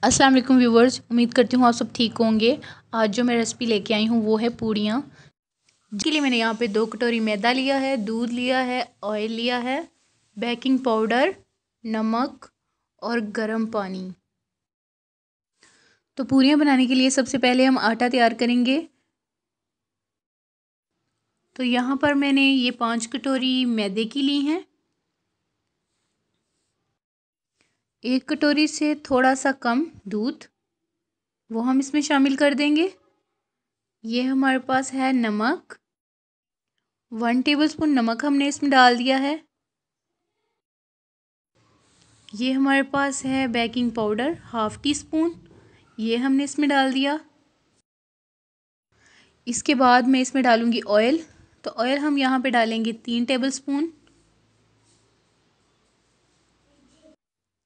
अस्सलाम वालेकुम व्यूवर्स, उम्मीद करती हूँ आप सब ठीक होंगे। आज जो मैं रेसिपी लेके आई हूँ वो है पूड़ियाँ। जिसके लिए मैंने यहाँ पे 2 कटोरी मैदा लिया है, दूध लिया है, ऑयल लिया है, बेकिंग पाउडर, नमक और गर्म पानी। तो पूड़ियाँ बनाने के लिए सबसे पहले हम आटा तैयार करेंगे। तो यहाँ पर मैंने ये 5 कटोरी मैदे की ली हैं। 1 कटोरी से थोड़ा सा कम दूध, वो हम इसमें शामिल कर देंगे। ये हमारे पास है नमक, 1 टेबलस्पून नमक हमने इसमें डाल दिया है। ये हमारे पास है baking powder, half tea spoon, ये हमने इसमें डाल दिया। इसके बाद मैं इसमें डालूंगी ऑयल। तो ऑयल हम यहाँ पे डालेंगे 3 टेबलस्पून।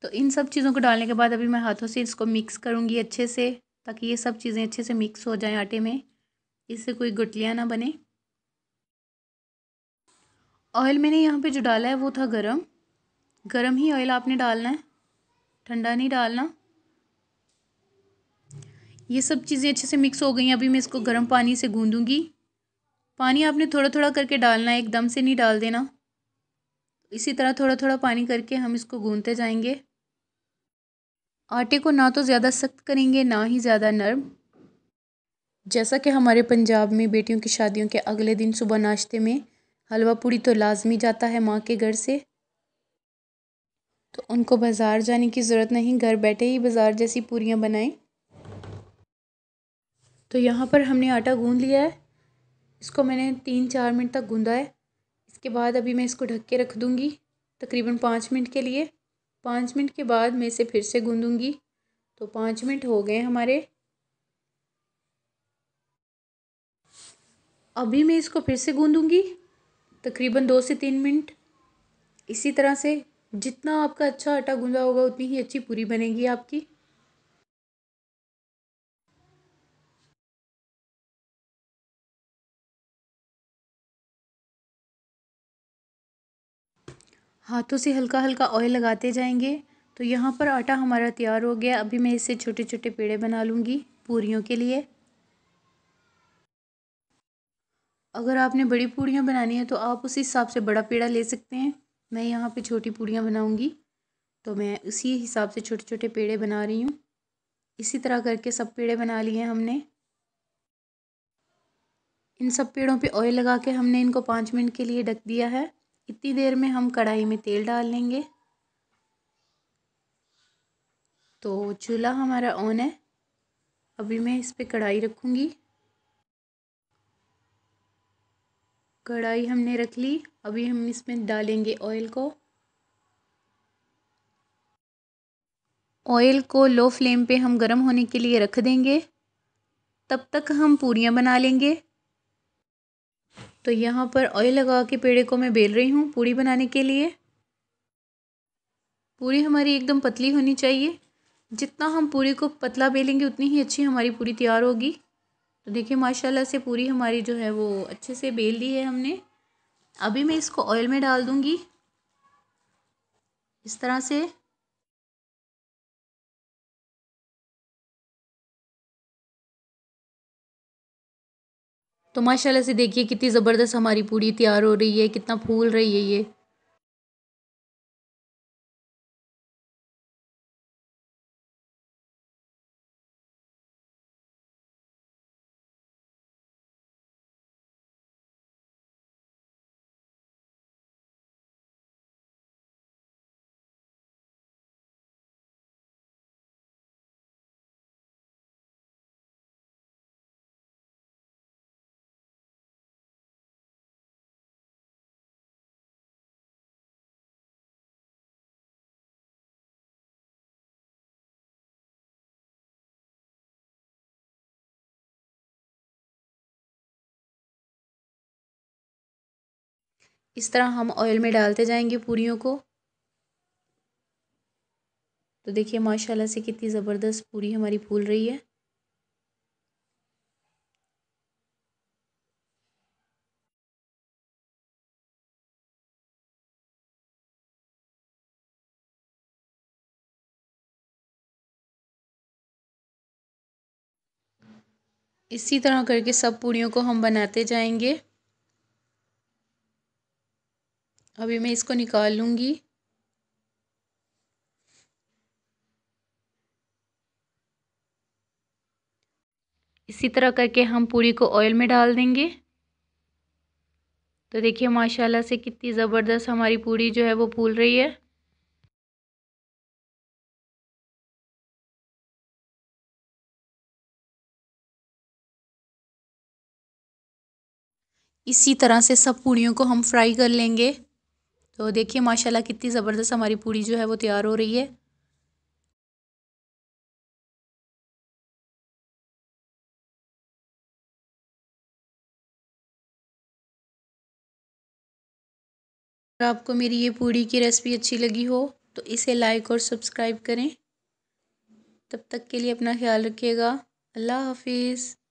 तो इन सब चीज़ों को डालने के बाद अभी मैं हाथों से इसको मिक्स करूँगी अच्छे से, ताकि ये सब चीज़ें अच्छे से मिक्स हो जाएं आटे में, इससे कोई गुठलियाँ ना बने। ऑयल मैंने यहाँ पे जो डाला है वो था गरम। गरम ही ऑयल आपने डालना है, ठंडा नहीं डालना। ये सब चीज़ें अच्छे से मिक्स हो गई हैं। अभी मैं इसको गर्म पानी से गूँधूँगी। पानी आपने थोड़ा थोड़ा करके डालना है, एकदम से नहीं डाल देना। इसी तरह थोड़ा थोड़ा पानी करके हम इसको गूँधते जाएंगे। आटे को ना तो ज़्यादा सख्त करेंगे, ना ही ज़्यादा नरम। जैसा कि हमारे पंजाब में बेटियों की शादियों के अगले दिन सुबह नाश्ते में हलवा पूड़ी तो लाजमी जाता है माँ के घर से। तो उनको बाज़ार जाने की ज़रूरत नहीं, घर बैठे ही बाज़ार जैसी पूरियाँ बनाएं। तो यहाँ पर हमने आटा गूँध लिया है। इसको मैंने 3-4 मिनट तक गूँधा है। इसके बाद अभी मैं इसको ढक के रख दूँगी तकरीबन 5 मिनट के लिए। 5 मिनट के बाद मैं इसे फिर से गूँधूँगी। तो 5 मिनट हो गए हमारे। अभी मैं इसको फिर से गूँधूँगी तकरीबन 2 से 3 मिनट। इसी तरह से जितना आपका अच्छा आटा गूँधा होगा उतनी ही अच्छी पूरी बनेगी आपकी। हाथों से हल्का हल्का ऑयल लगाते जाएंगे। तो यहाँ पर आटा हमारा तैयार हो गया। अभी मैं इससे छोटे छोटे पेड़े बना लूँगी पूरियों के लिए। अगर आपने बड़ी पूड़ियाँ बनानी है तो आप उस हिसाब से बड़ा पेड़ा ले सकते हैं। मैं यहाँ पे छोटी पूड़ियाँ बनाऊँगी, तो मैं उसी हिसाब से छोटे छोटे पेड़े बना रही हूँ। इसी तरह करके सब पेड़े बना लिए हैं हमने। इन सब पेड़ों पे ऑयल लगा के हमने इनको 5 मिनट के लिए ढक दिया है। इतनी देर में हम कढ़ाई में तेल डाल लेंगे। तो चूल्हा हमारा ऑन है। अभी मैं इस पे कढ़ाई रखूँगी। कढ़ाई हमने रख ली। अभी हम इसमें डालेंगे ऑयल को। ऑयल को लो फ्लेम पे हम गर्म होने के लिए रख देंगे। तब तक हम पूरियाँ बना लेंगे। तो यहाँ पर ऑयल लगा के पेड़े को मैं बेल रही हूँ पूरी बनाने के लिए। पूरी हमारी एकदम पतली होनी चाहिए। जितना हम पूरी को पतला बेलेंगे उतनी ही अच्छी हमारी पूरी तैयार होगी। तो देखिए माशाल्लाह से पूरी हमारी जो है वो अच्छे से बेल ली है हमने। अभी मैं इसको ऑयल में डाल दूँगी इस तरह से। तो माशाल्लाह से देखिए कितनी ज़बरदस्त हमारी पूरी तैयार हो रही है, कितना फूल रही है ये। इस तरह हम ऑयल में डालते जाएंगे पूरियों को। तो देखिए माशाल्लाह से कितनी ज़बरदस्त पूरी हमारी फूल रही है। इसी तरह करके सब पूड़ियों को हम बनाते जाएंगे। अभी मैं इसको निकाल लूँगी। इसी तरह करके हम पूड़ी को ऑयल में डाल देंगे। तो देखिए माशाल्लाह से कितनी ज़बरदस्त हमारी पूड़ी जो है वो फूल रही है। इसी तरह से सब पूड़ियों को हम फ्राई कर लेंगे। तो देखिए माशाल्लाह कितनी ज़बरदस्त हमारी पूड़ी जो है वो तैयार हो रही है। अगर आपको मेरी ये पूड़ी की रेसिपी अच्छी लगी हो तो इसे लाइक और सब्सक्राइब करें। तब तक के लिए अपना ख्याल रखिएगा। अल्लाह हाफिज़।